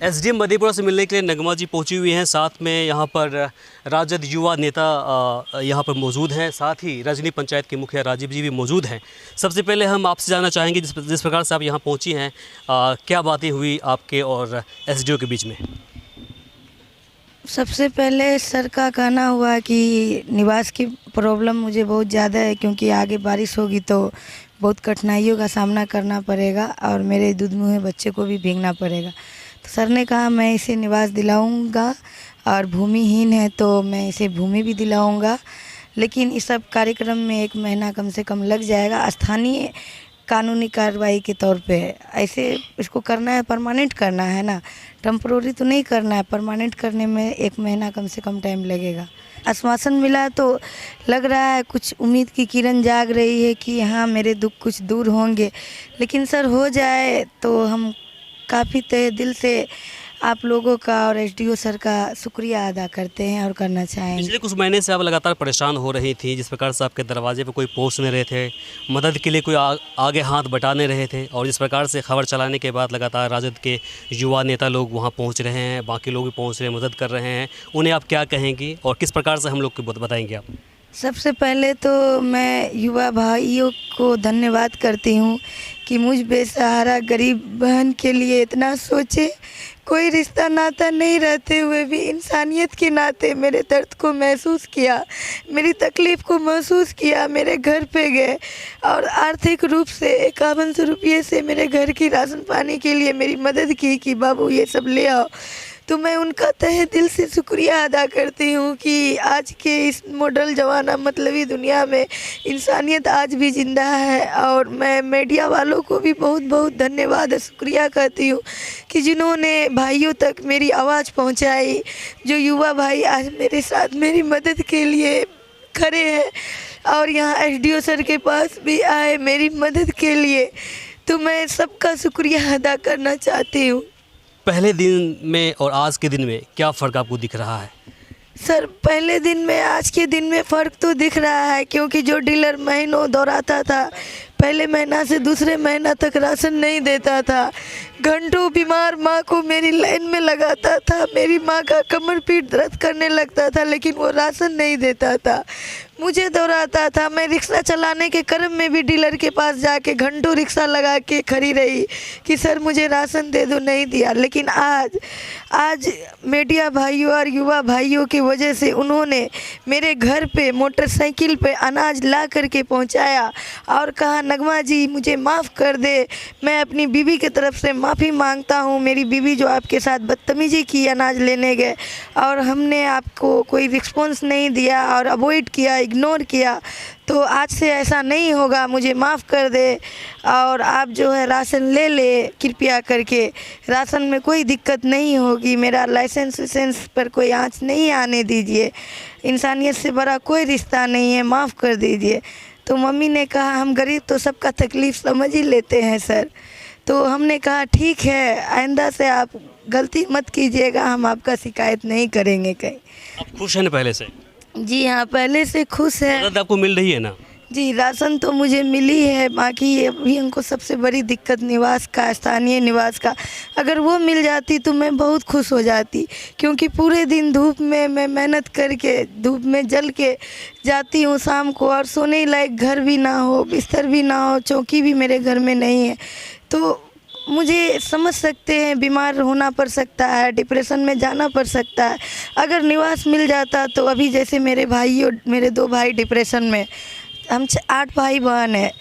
SDM Madhepura से मिलने के लिए नगमा जी पहुंची हुई हैं। साथ में यहाँ पर राजद युवा नेता यहाँ पर मौजूद हैं। साथ ही रजनी पंचायत के मुखिया राजीव जी भी मौजूद हैं। सबसे पहले हम आपसे जानना चाहेंगे जिस प्रकार से आप यहाँ पहुँची हैं, क्या बातें हुई आपके और एसडीओ के बीच में? सबसे पहले सर का कहना हुआ कि निवास की प्रॉब्लम मुझे बहुत ज़्यादा है, क्योंकि आगे बारिश होगी तो बहुत कठिनाइयों का सामना करना पड़ेगा और मेरे दूध मुँहे बच्चे को भी भीगना पड़ेगा। तो सर ने कहा मैं इसे निवास दिलाऊंगा, और भूमिहीन है तो मैं इसे भूमि भी दिलाऊंगा, लेकिन इस सब कार्यक्रम में 1 महीना कम से कम लग जाएगा। स्थानीय कानूनी कार्रवाई के तौर पे ऐसे इसको करना है, परमानेंट करना है ना, टेम्पोररी तो नहीं करना है। परमानेंट करने में 1 महीना कम से कम टाइम लगेगा। आश्वासन मिला तो लग रहा है कुछ उम्मीद की किरण जाग रही है कि हाँ मेरे दुख कुछ दूर होंगे, लेकिन सर हो जाए तो हम काफ़ी तहे दिल से आप लोगों का और एसडीओ सर का शुक्रिया अदा करते हैं और करना चाहेंगे। पिछले कुछ महीने से आप लगातार परेशान हो रही थी, जिस प्रकार से आपके दरवाजे पे कोई पहुंच नहीं रहे थे, मदद के लिए कोई आगे हाथ बटाने रहे थे, और जिस प्रकार से खबर चलाने के बाद लगातार राजद के युवा नेता लोग वहां पहुंच रहे हैं, बाकी लोग भी पहुंच रहे हैं, मदद कर रहे हैं, उन्हें आप क्या कहेंगी और किस प्रकार से हम लोग को बताएंगे आप? सबसे पहले तो मैं युवा भाइयों को धन्यवाद करती हूँ कि मुझ बेसहारा गरीब बहन के लिए इतना सोचे। कोई रिश्ता नाता नहीं रहते हुए भी इंसानियत के नाते मेरे दर्द को महसूस किया, मेरी तकलीफ़ को महसूस किया, मेरे घर पे गए और आर्थिक रूप से 5100 रुपये से मेरे घर की राशन पानी के लिए मेरी मदद की कि बाबू ये सब ले आओ। तो मैं उनका तहे दिल से शुक्रिया अदा करती हूँ कि आज के इस मॉडल ज़माना मतलबी दुनिया में इंसानियत आज भी ज़िंदा है। और मैं मीडिया वालों को भी बहुत बहुत धन्यवाद शुक्रिया करती हूँ कि जिन्होंने भाइयों तक मेरी आवाज़ पहुँचाई। जो युवा भाई आज मेरे साथ मेरी मदद के लिए खड़े हैं और यहाँ एसडीओ सर के पास भी आए मेरी मदद के लिए, तो मैं सबका शुक्रिया अदा करना चाहती हूँ। पहले दिन में और आज के दिन में क्या फ़र्क आपको दिख रहा है? सर पहले दिन में आज के दिन में फ़र्क तो दिख रहा है, क्योंकि जो डीलर महीनों दौड़ाता था, पहले महीना से दूसरे महीना तक राशन नहीं देता था, घंटों बीमार माँ को मेरी लाइन में लगाता था, मेरी माँ का कमर पीठ दर्द करने लगता था, लेकिन वो राशन नहीं देता था, मुझे दौड़ाता था। मैं रिक्शा चलाने के क्रम में भी डीलर के पास जाके घंटों रिक्शा लगा के खड़ी रही कि सर मुझे राशन दे दो, नहीं दिया। लेकिन आज मीडिया भाइयों और युवा भाइयों की वजह से उन्होंने मेरे घर पे मोटरसाइकिल पे अनाज ला करके पहुंचाया और कहा नगमा जी मुझे माफ़ कर दे, मैं अपनी बीवी की तरफ से माफ़ी मांगता हूँ। मेरी बीवी जो आपके साथ बदतमीजी की अनाज लेने गए और हमने आपको कोई रिस्पॉन्स नहीं दिया और अवॉइड किया, इग्नोर किया, तो आज से ऐसा नहीं होगा, मुझे माफ़ कर दे और आप जो है राशन ले ले कृपया करके। राशन में कोई दिक्कत नहीं होगी, मेरा लाइसेंस पर कोई आँच नहीं आने दीजिए, इंसानियत से बड़ा कोई रिश्ता नहीं है, माफ़ कर दीजिए। तो मम्मी ने कहा हम गरीब तो सबका तकलीफ़ समझ ही लेते हैं सर। तो हमने कहा ठीक है, आइंदा से आप गलती मत कीजिएगा, हम आपका शिकायत नहीं करेंगे कहीं। आप खुश हैं पहले से? जी हाँ, पहले से खुश है। मदद आपको मिल रही है ना? जी, राशन तो मुझे मिली है, बाकी अभी हमको सबसे बड़ी दिक्कत निवास का, स्थानीय निवास का, अगर वो मिल जाती तो मैं बहुत खुश हो जाती, क्योंकि पूरे दिन धूप में मैं मेहनत करके धूप में जल के जाती हूँ शाम को, और सोने लायक घर भी ना हो, बिस्तर भी ना हो, चौकी भी मेरे घर में नहीं है। तो मुझे समझ सकते हैं बीमार होना पड़ सकता है, डिप्रेशन में जाना पड़ सकता है। अगर निवास मिल जाता तो अभी जैसे मेरे 2 भाई डिप्रेशन में, हम 8 भाई बहन हैं,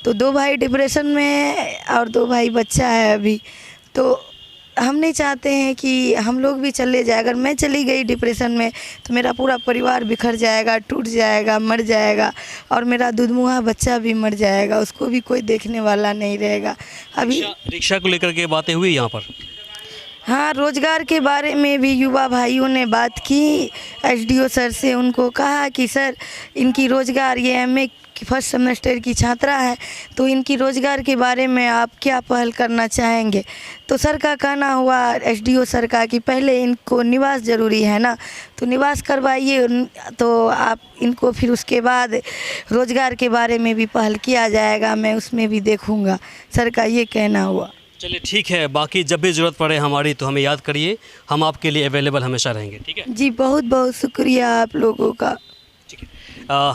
तो 2 भाई डिप्रेशन में है और 2 भाई बच्चा है अभी। तो हम नहीं चाहते हैं कि हम लोग भी चले जाए। अगर मैं चली गई डिप्रेशन में तो मेरा पूरा परिवार बिखर जाएगा, टूट जाएगा, मर जाएगा, और मेरा दूधमुहा बच्चा भी मर जाएगा, उसको भी कोई देखने वाला नहीं रहेगा। अभी रिक्शा को लेकर के बातें हुई यहाँ पर? हाँ, रोज़गार के बारे में भी युवा भाइयों ने बात की एसडीओ सर से। उनको कहा कि सर इनकी रोज़गार, ये एमए फर्स्ट सेमेस्टर की छात्रा है, तो इनकी रोज़गार के बारे में आप क्या पहल करना चाहेंगे? तो सर का कहना हुआ एसडीओ सर का कि पहले इनको निवास ज़रूरी है ना, तो निवास करवाइए, तो आप इनको फिर उसके बाद रोज़गार के बारे में भी पहल किया जाएगा, मैं उसमें भी देखूँगा, सर का ये कहना हुआ। चलिए ठीक है, बाकी जब भी ज़रूरत पड़े हमारी तो हमें याद करिए, हम आपके लिए अवेलेबल हमेशा रहेंगे, ठीक है? जी बहुत बहुत शुक्रिया आप लोगों का। ठीक है।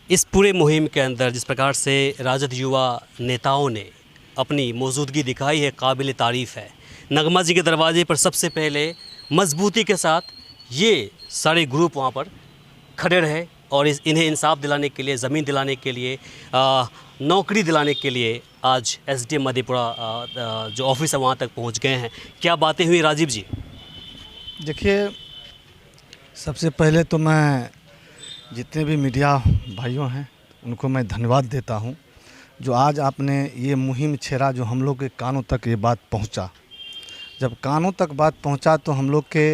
इस पूरे मुहिम के अंदर जिस प्रकार से राजद युवा नेताओं ने अपनी मौजूदगी दिखाई है, काबिल तारीफ़ है। नगमा जी के दरवाजे पर सबसे पहले मजबूती के साथ ये सारे ग्रुप वहाँ पर खड़े रहे और इन्हें इंसाफ दिलाने के लिए, ज़मीन दिलाने के लिए, नौकरी दिलाने के लिए आज एसडीएम मधेपुरा जो ऑफिस है वहाँ तक पहुँच गए हैं। क्या बातें हुई राजीव जी? देखिए, सबसे पहले तो मैं जितने भी मीडिया भाइयों हैं उनको मैं धन्यवाद देता हूं, जो आज आपने ये मुहिम छेड़ा, जो हम लोग के कानों तक ये बात पहुंचा। जब कानों तक बात पहुंचा तो हम लोग के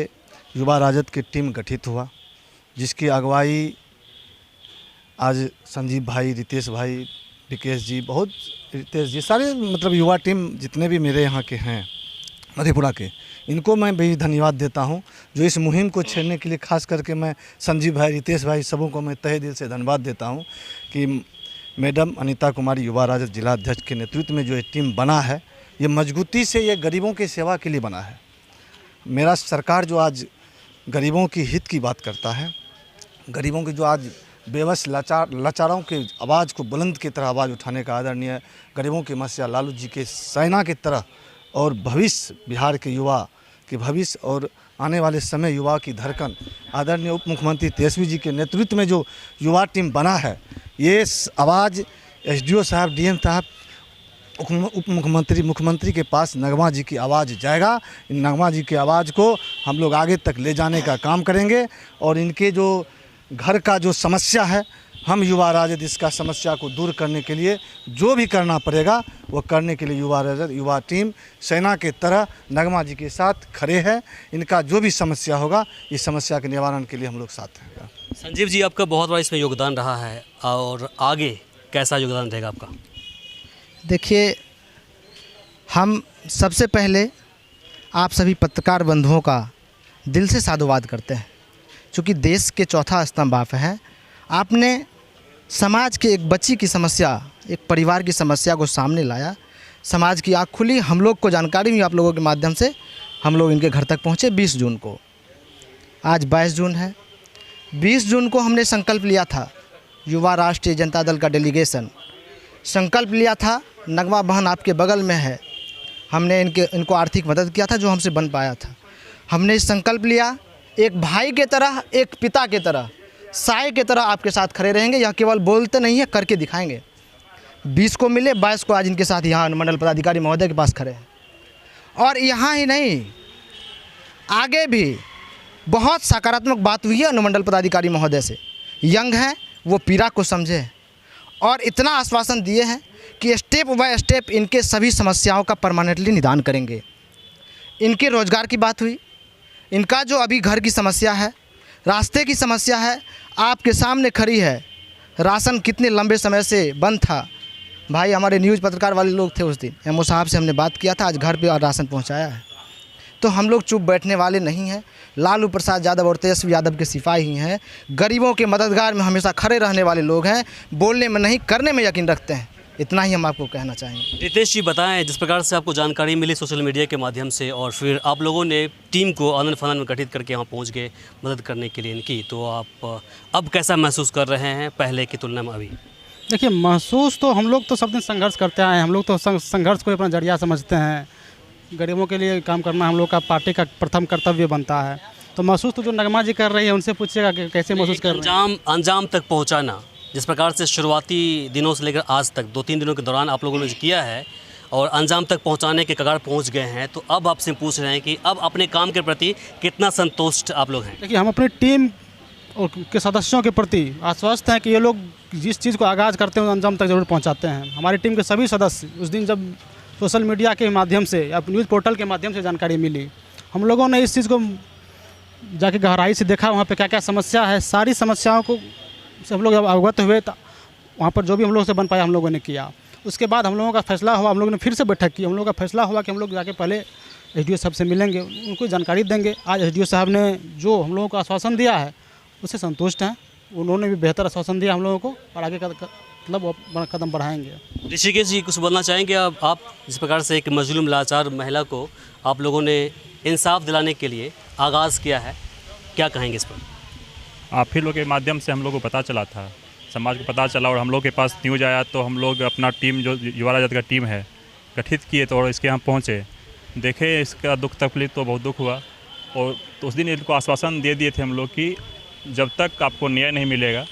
युवा राजद की टीम गठित हुआ, जिसकी अगुवाई आज संजीव भाई, रितेश भाई, विकेश जी, बहुत रितेश जी, सारे मतलब युवा टीम जितने भी मेरे यहाँ के हैं मधेपुरा के, इनको मैं भी धन्यवाद देता हूं, जो इस मुहिम को छेड़ने के लिए खास करके मैं संजीव भाई, रितेश भाई, सबों को मैं तहे दिल से धन्यवाद देता हूं कि मैडम अनीता कुमारी युवा राजद जिला अध्यक्ष के नेतृत्व में जो ये टीम बना है, ये मजबूती से ये गरीबों की सेवा के लिए बना है। मेरा सरकार जो आज गरीबों की हित की बात करता है, गरीबों की जो आज बेबस लाचारों के आवाज़ को बुलंद की तरह आवाज़ उठाने का आदरणीय गरीबों की समस्या लालू जी के सेना की तरह, और भविष्य बिहार के युवा के भविष्य और आने वाले समय युवा की धड़कन आदरणीय उप मुख्यमंत्री तेजस्वी जी के नेतृत्व में जो युवा टीम बना है, ये आवाज़ एसडीओ साहब, डीएम साहब, उप मुख्यमंत्री के पास नगमा जी की आवाज़ जाएगा। इन नगमा जी की आवाज़ को हम लोग आगे तक ले जाने का काम करेंगे और इनके जो घर का जो समस्या है, हम युवा राजद इसका समस्या को दूर करने के लिए जो भी करना पड़ेगा वो करने के लिए युवा राजद युवा टीम सेना के तरह नगमा जी के साथ खड़े हैं। इनका जो भी समस्या होगा, इस समस्या के निवारण के लिए हम लोग साथ हैं। संजीव जी, आपका बहुत बड़ा इसमें योगदान रहा है और आगे कैसा योगदान रहेगा आपका? देखिए, हम सबसे पहले आप सभी पत्रकार बंधुओं का दिल से साधुवाद करते हैं, चूँकि देश के चौथा स्तंभ आप हैं। आपने समाज के एक बच्ची की समस्या, एक परिवार की समस्या को सामने लाया, समाज की आँख खुली, हम लोग को जानकारी हुई आप लोगों के माध्यम से, हम लोग इनके घर तक पहुँचे 20 जून को। आज 22 जून है। 20 जून को हमने संकल्प लिया था, युवा राष्ट्रीय जनता दल का डेलीगेशन संकल्प लिया था। नगमा बहन आपके बगल में है, हमने इनको आर्थिक मदद किया था जो हमसे बन पाया था। हमने संकल्प लिया, एक भाई के तरह, एक पिता के तरह, साय के तरह आपके साथ खड़े रहेंगे। यह केवल बोलते नहीं है, करके दिखाएंगे। 20 को मिले, 22 को आज इनके साथ यहाँ अनुमंडल पदाधिकारी महोदय के पास खड़े हैं। और यहाँ ही नहीं, आगे भी बहुत सकारात्मक बात हुई है अनुमंडल पदाधिकारी महोदय से। यंग हैं, वो पीड़ा को समझे और इतना आश्वासन दिए हैं कि स्टेप बाय स्टेप इनके सभी समस्याओं का परमानेंटली निदान करेंगे। इनके रोजगार की बात हुई, इनका जो अभी घर की समस्या है, रास्ते की समस्या है, आपके सामने खड़ी है। राशन कितने लंबे समय से बंद था, भाई हमारे न्यूज़ पत्रकार वाले लोग थे उस दिन, एमओ साहब से हमने बात किया था, आज घर पे राशन पहुंचाया है। तो हम लोग चुप बैठने वाले नहीं हैं। लालू प्रसाद यादव और तेजस्वी यादव के सिपाही ही हैं, गरीबों के मददगार में हमेशा खड़े रहने वाले लोग हैं, बोलने में नहीं करने में यकीन रखते हैं। इतना ही हम आपको कहना चाहेंगे। रितेश जी, बताएं, जिस प्रकार से आपको जानकारी मिली सोशल मीडिया के माध्यम से और फिर आप लोगों ने टीम को आनन फानन में गठित करके यहाँ पहुँच गए मदद करने के लिए इनकी, तो आप अब कैसा महसूस कर रहे हैं पहले की तुलना में अभी? देखिए, महसूस तो हम लोग तो सब दिन संघर्ष करते आए हैं, हम लोग तो संघर्ष को अपना जरिया समझते हैं। गरीबों के लिए काम करना हम लोग का पार्टी का प्रथम कर्तव्य बनता है। तो महसूस तो जो नगमा जी कर रही है उनसे पूछिएगा कि कैसे महसूस कर रहे हैं। अंजाम तक पहुँचाना, जिस प्रकार से शुरुआती दिनों से लेकर आज तक 2-3 दिनों के दौरान आप लोगों ने जो किया है और अंजाम तक पहुंचाने के कगार पहुंच गए हैं, तो अब आपसे पूछ रहे हैं कि अब अपने काम के प्रति कितना संतुष्ट आप लोग हैं? देखिए, हम अपनी टीम और के सदस्यों के प्रति आश्वस्त हैं कि ये लोग जिस चीज़ को आगाज़ करते हैं अंजाम तक जरूर पहुँचाते हैं। हमारी टीम के सभी सदस्य उस दिन जब सोशल मीडिया के माध्यम से या न्यूज़ पोर्टल के माध्यम से जानकारी मिली, हम लोगों ने इस चीज़ को जाके गहराई से देखा, वहाँ पे क्या क्या समस्या है, सारी समस्याओं को से हम लोग जब अवगत हुए तो वहाँ पर जो भी हम लोग से बन पाया हम लोगों ने किया। उसके बाद हम लोगों का फैसला हुआ, हम लोगों ने फिर से बैठक की, हम लोगों का फैसला हुआ कि हम लोग जाके पहले एसडीओ साहब से मिलेंगे, उनको जानकारी देंगे। आज एसडीओ साहब ने जो हम लोगों को आश्वासन दिया है उससे संतुष्ट हैं, उन्होंने भी बेहतर आश्वासन दिया हम लोगों को और आगे का मतलब वो अपना कदम बढ़ाएंगे। ऋषिकेश जी कुछ बोलना चाहेंगे आप जिस प्रकार से एक मजलूम लाचार महिला को आप लोगों ने इंसाफ दिलाने के लिए आगाज़ किया है, क्या कहेंगे इस पर? आप ही लोग के माध्यम से हम लोग को पता चला था, समाज को पता चला और हम लोग के पास न्यूज़ आया तो हम लोग अपना टीम जो युवा राजद का टीम है गठित किए तो और इसके यहाँ पहुँचे, देखे इसका दुख तकलीफ तो बहुत दुख हुआ। और तो उस दिन इनको आश्वासन दे दिए थे हम लोग कि जब तक आपको न्याय नहीं मिलेगा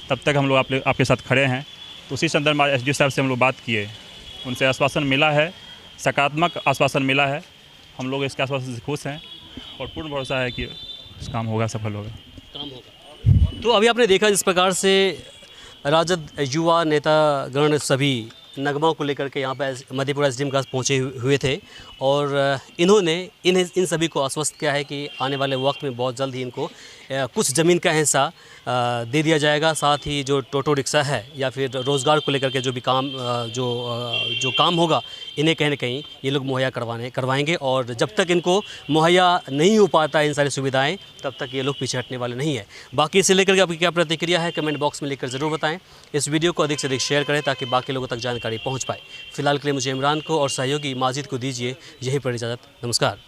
तब तक हम लोग आपके साथ खड़े हैं। तो उसी संदर्भ में एसडीओ साहब से हम लोग बात किए, उनसे आश्वासन मिला है, सकारात्मक आश्वासन मिला है। हम लोग इसके आश्वासन से खुश हैं और पूर्ण भरोसा है कि इस काम होगा, सफल होगा। काम होगा। तो अभी आपने देखा जिस प्रकार से राजद युवा नेतागण सभी नगमा को लेकर के यहाँ पर मधेपुरा एसडीएम के पास पहुँचे हुए थे और इन्होंने इन सभी को आश्वस्त किया है कि आने वाले वक्त में बहुत जल्द ही इनको कुछ ज़मीन का हिस्सा दे दिया जाएगा। साथ ही जो टोटो रिक्शा है या फिर रोज़गार को लेकर के जो भी काम जो काम होगा इन्हें कहीं ना कहीं ये लोग मुहैया करवाएंगे और जब तक इनको मुहैया नहीं हो पाता इन सारी सुविधाएं तब तक ये लोग पीछे हटने वाले नहीं है। बाकी इसे लेकर के आपकी क्या प्रतिक्रिया है कमेंट बॉक्स में लिखकर ज़रूर बताएं। इस वीडियो को अधिक से अधिक शेयर करें ताकि बाकी लोगों तक जानकारी पहुँच पाए। फिलहाल के लिए मुझे इमरान को और सहयोगी माजिद को दीजिए यहीं पर इजाज़त। नमस्कार।